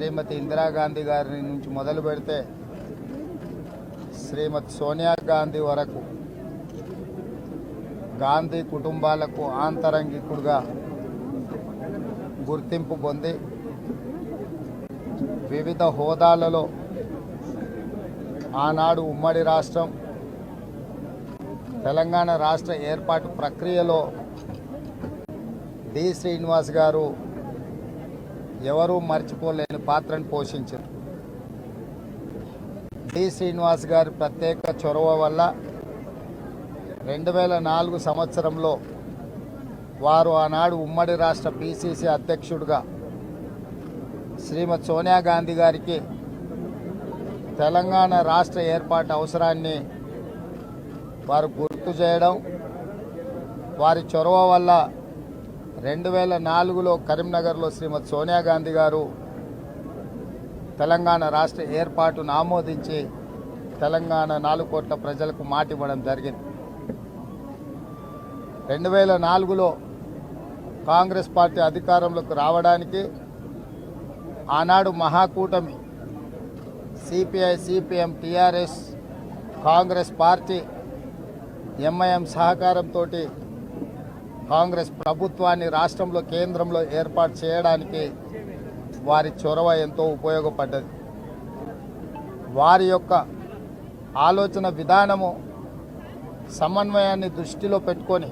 శ్రీమతి ఇందిరాగాంధీ గారి నుంచి మొదలు పెడితే శ్రీమతి సోనియా గాంధీ వరకు గాంధీ కుటుంబాలకు ఆంతరంగికుడుగా గుర్తింపు పొంది వివిధ హోదాలలో ఆనాడు ఉమ్మడి రాష్ట్రం తెలంగాణ రాష్ట్ర ఏర్పాటు ప్రక్రియలో డి శ్రీనివాస్ గారు ఎవరూ మర్చిపోలేని పాత్రను పోషించారు. డి శ్రీనివాస్ గారి ప్రత్యేక చొరవ వల్ల 2004 సంవత్సరంలో వారు ఆనాడు ఉమ్మడి రాష్ట్ర పిసిసి అధ్యక్షుడిగా శ్రీమతి సోనియా గాంధీ గారికి తెలంగాణ రాష్ట్ర ఏర్పాటు అవసరాన్ని వారు గుర్తు చేయడం, వారి చొరవ వల్ల 2004లో కరీంనగర్లో శ్రీమతి సోనియా గాంధీ గారు తెలంగాణ రాష్ట్ర ఏర్పాటును ఆమోదించి తెలంగాణ 4 కోట్ల ప్రజలకు మాట ఇవ్వడం జరిగింది. 2004లో కాంగ్రెస్ పార్టీ అధికారంలోకి రావడానికి ఆనాడు మహాకూటమి CPI, CPM, TRS, Congress party, MIM సహకారంతో కాంగ్రెస్ ప్రభుత్వాన్ని రాష్ట్రంలో కేంద్రంలో ఏర్పాటు చేయడానికి వారి చొరవ ఎంతో ఉపయోగపడ్డది. వారి యొక్క ఆలోచన విధానము సమన్వయాన్ని దృష్టిలో పెట్టుకొని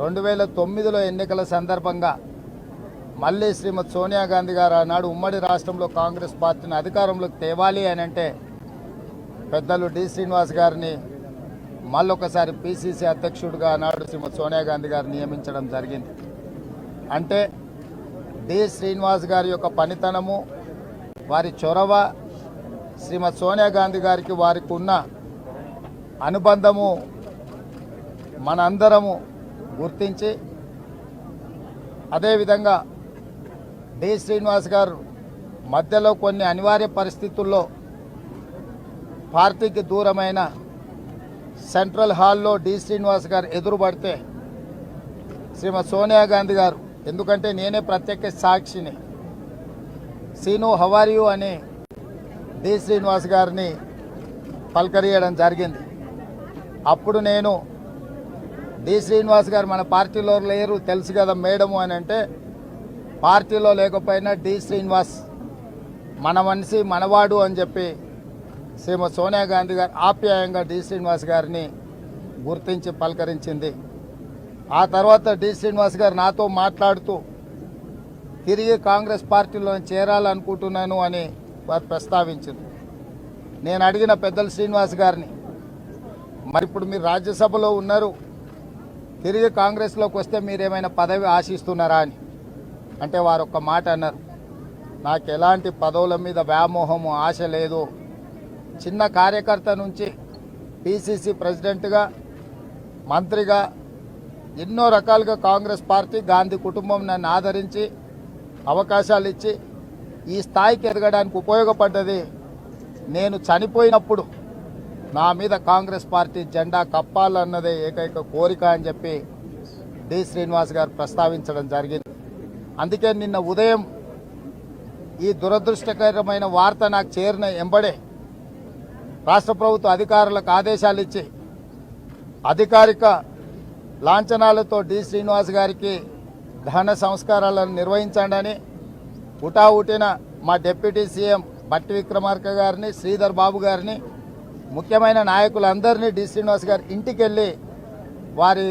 2009లో ఎన్నికల సందర్భంగా మళ్ళీ శ్రీమతి సోనియా గాంధీ గారు ఆనాడు ఉమ్మడి రాష్ట్రంలో కాంగ్రెస్ పార్టీని అధికారంలోకి తేవాలి అని అంటే పెద్దలు డి శ్రీనివాస్ గారిని మళ్ళొకసారి పిసిసి అధ్యక్షుడిగా ఆనాడు శ్రీమతి సోనియా గాంధీ గారు నియమించడం జరిగింది. అంటే డి శ్రీనివాస్ గారి యొక్క పనితనము, వారి చొరవ, శ్రీమతి సోనియా గాంధీ గారికి వారికి ఉన్న అనుబంధము మనందరము గుర్తించి, అదేవిధంగా డి శ్రీనివాస్ గారు మధ్యలో కొన్ని అనివార్య పరిస్థితుల్లో పార్టీకి దూరమైన సెంట్రల్ హాల్లో డి శ్రీనివాస్ గారు ఎదురుపడితే శ్రీమతి సోనియా గాంధీ గారు, ఎందుకంటే నేనే ప్రత్యక్ష సాక్షిని, సీను హవారియు అని డి శ్రీనివాస్ గారిని పలకరియడం జరిగింది. అప్పుడు నేను డి శ్రీనివాస్ గారు మన పార్టీలో లేరు తెలుసు కదా మేడము అని అంటే, పార్టీలో లేకపోయినా డి శ్రీనివాస్ మన మనిషి మనవాడు అని చెప్పి శ్రీమతి సోనియా గాంధీ గారు ఆప్యాయంగా డి శ్రీనివాస్ గారిని గుర్తించి పలకరించింది. ఆ తర్వాత డి శ్రీనివాస్ గారు నాతో మాట్లాడుతూ తిరిగి కాంగ్రెస్ పార్టీలో చేరాలనుకుంటున్నాను అని వారు ప్రస్తావించింది. నేను అడిగిన పెద్దలు శ్రీనివాస్ గారిని, మరి ఇప్పుడు మీరు రాజ్యసభలో ఉన్నారు, తిరిగి కాంగ్రెస్లోకి వస్తే మీరేమైనా పదవి ఆశిస్తున్నారా అని అంటే వారు ఒక్క మాట అన్నారు, నాకు ఎలాంటి పదవుల మీద వ్యామోహము ఆశ లేదు. చిన్న కార్యకర్త నుంచి పిసిసి ప్రెసిడెంట్గా, మంత్రిగా ఎన్నో రకాలుగా కాంగ్రెస్ పార్టీ, గాంధీ కుటుంబం నన్ను ఆదరించి అవకాశాలు ఇచ్చి ఈ స్థాయికి ఎదగడానికి ఉపయోగపడ్డది. నేను చనిపోయినప్పుడు నా మీద కాంగ్రెస్ పార్టీ జెండా కప్పాలన్నదే ఏకైక కోరిక అని చెప్పి డి శ్రీనివాస్ గారు ప్రస్తావించడం జరిగింది. అందుకే నిన్న ఉదయం ఈ దురదృష్టకరమైన వార్త నాకు చేరిన ఎంబడే రాష్ట్ర ప్రభుత్వ అధికారులకు ఆదేశాలు ఇచ్చి అధికారిక లాంఛనాలతో డి శ్రీనివాస్ గారికి దహన సంస్కారాలను నిర్వహించండి, హుటాహుటిన మా డిప్యూటీ సీఎం బట్టి విక్రమార్క గారిని, శ్రీధర్ బాబు గారిని, ముఖ్యమైన నాయకులందరినీ డి శ్రీనివాస్ గారి ఇంటికి వెళ్ళి వారి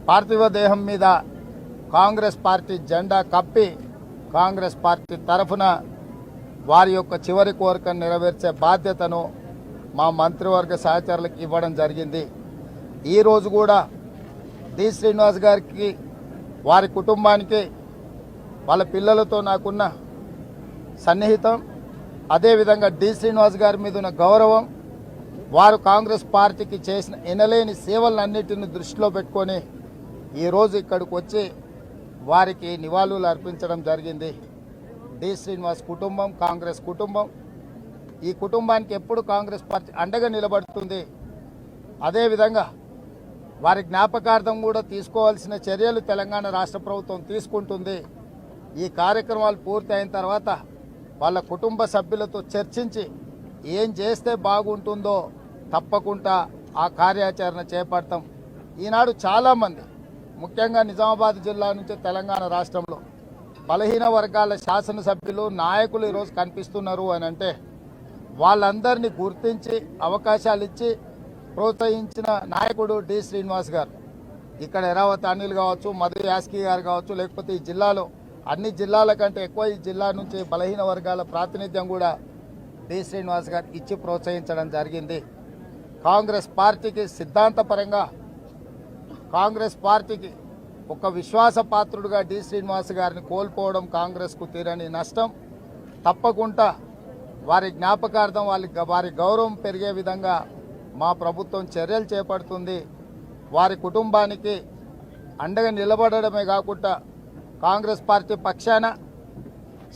పార్థివ దేహం మీద కాంగ్రెస్ పార్టీ జెండా కప్పి కాంగ్రెస్ పార్టీ తరఫున వారి యొక్క చివరి కోరికను నెరవేర్చే బాధ్యతను మా మంత్రివర్గ సహచరులకు ఇవ్వడం జరిగింది. ఈరోజు కూడా డి శ్రీనివాస్ గారికి, వారి కుటుంబానికి, వాళ్ళ పిల్లలతో నాకున్న సన్నిహితం, అదేవిధంగా డి శ్రీనివాస్ గారి మీద ఉన్న గౌరవం, వారు కాంగ్రెస్ పార్టీకి చేసిన ఎనలేని సేవలన్నింటినీ దృష్టిలో పెట్టుకొని ఈరోజు ఇక్కడికి వచ్చి వారికి నివాళులు అర్పించడం జరిగింది. డి శ్రీనివాస్ కుటుంబం, కాంగ్రెస్ కుటుంబం, ఈ కుటుంబానికి ఎప్పుడు కాంగ్రెస్ పార్టీ అండగా నిలబడుతుంది. అదేవిధంగా వారి జ్ఞాపకార్థం కూడా తీసుకోవాల్సిన చర్యలు తెలంగాణ రాష్ట్ర ప్రభుత్వం తీసుకుంటుంది. ఈ కార్యక్రమాలు పూర్తి అయిన తర్వాత వాళ్ళ కుటుంబ సభ్యులతో చర్చించి ఏం చేస్తే బాగుంటుందో తప్పకుండా ఆ కార్యాచరణ చేపడతాం. ఈనాడు చాలామంది ముఖ్యంగా నిజామాబాద్ జిల్లా నుంచి తెలంగాణ రాష్ట్రంలో బలహీన వర్గాల శాసనసభ్యులు నాయకులు ఈరోజు కనిపిస్తున్నారు అని అంటే వాళ్ళందరినీ గుర్తించి అవకాశాలు ఇచ్చి ప్రోత్సహించిన నాయకుడు డి శ్రీనివాస్ గారు. ఇక్కడ ఎరావత్ అనిల్ కావచ్చు, మధు యాస్కి గారు కావచ్చు, లేకపోతే ఈ జిల్లాలో అన్ని జిల్లాల కంటే ఎక్కువ ఈ జిల్లా నుంచి బలహీన వర్గాల ప్రాతినిధ్యం కూడా డి శ్రీనివాస్ గారు ఇచ్చి ప్రోత్సహించడం జరిగింది. కాంగ్రెస్ పార్టీకి సిద్ధాంతపరంగా కాంగ్రెస్ పార్టీకి ఒక విశ్వాసపాత్రుడుగా డి శ్రీనివాస్ గారిని కోల్పోవడం కాంగ్రెస్కు తీరని నష్టం. తప్పకుండా వారి జ్ఞాపకార్థం వారి గౌరవం పెరిగే విధంగా మా ప్రభుత్వం చర్యలు చేపడుతుంది. వారి కుటుంబానికి అండగా నిలబడడమే కాకుండా కాంగ్రెస్ పార్టీ పక్షాన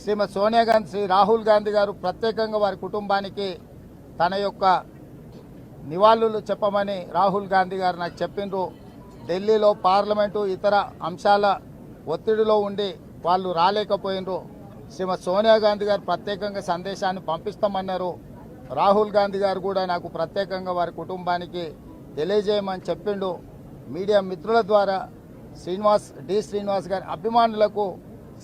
శ్రీమతి సోనియా గాంధీ, శ్రీ రాహుల్ గాంధీ గారు ప్రత్యేకంగా వారి కుటుంబానికి తన యొక్క నివాళులు చెప్పమని రాహుల్ గాంధీ గారు నాకు చెప్పిండ్రు. ఢిల్లీలో పార్లమెంటు ఇతర అంశాల ఒత్తిడిలో ఉండి వాళ్ళు రాలేకపోయినరు. శ్రీమతి సోనియా గాంధీ గారు ప్రత్యేకంగా సందేశాన్ని పంపిస్తామన్నారు. రాహుల్ గాంధీ గారు కూడా నాకు ప్రత్యేకంగా వారి కుటుంబానికి తెలియజేయమని చెప్పిండు. మీడియా మిత్రుల ద్వారా డి శ్రీనివాస్ గారి అభిమానులకు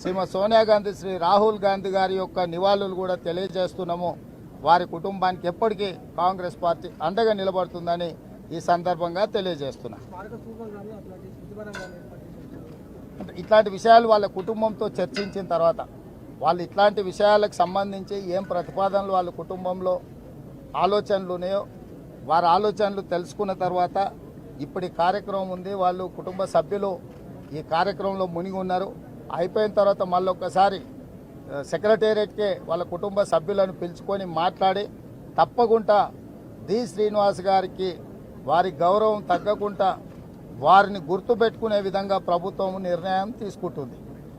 శ్రీమతి సోనియా గాంధీ, శ్రీ రాహుల్ గాంధీ గారి యొక్క నివాళులు కూడా తెలియజేస్తున్నాము. వారి కుటుంబానికి ఎప్పటికీ కాంగ్రెస్ పార్టీ అండగా నిలబడుతుందని ఈ సందర్భంగా తెలియజేస్తున్నా. ఇట్లాంటి విషయాలు వాళ్ళ కుటుంబంతో చర్చించిన తర్వాత వాళ్ళు ఇట్లాంటి విషయాలకు సంబంధించి ఏం ప్రతిపాదనలు వాళ్ళ కుటుంబంలో ఆలోచనలు ఉన్నాయో వారి ఆలోచనలు తెలుసుకున్న తర్వాత ఇప్పుడు ఈ కార్యక్రమం ఉంది. వాళ్ళు కుటుంబ సభ్యులు ఈ కార్యక్రమంలో మునిగి ఉన్నారు. అయిపోయిన తర్వాత మళ్ళీ ఒక్కసారి సెక్రటేరియట్కే వాళ్ళ కుటుంబ సభ్యులను పిలుచుకొని మాట్లాడి తప్పకుండా డి శ్రీనివాస్ గారికి వారి గౌరవం తగ్గకుండా వారిని గుర్తుపెట్టుకునే విధంగా ప్రభుత్వం నిర్ణయం తీసుకుంటుంది.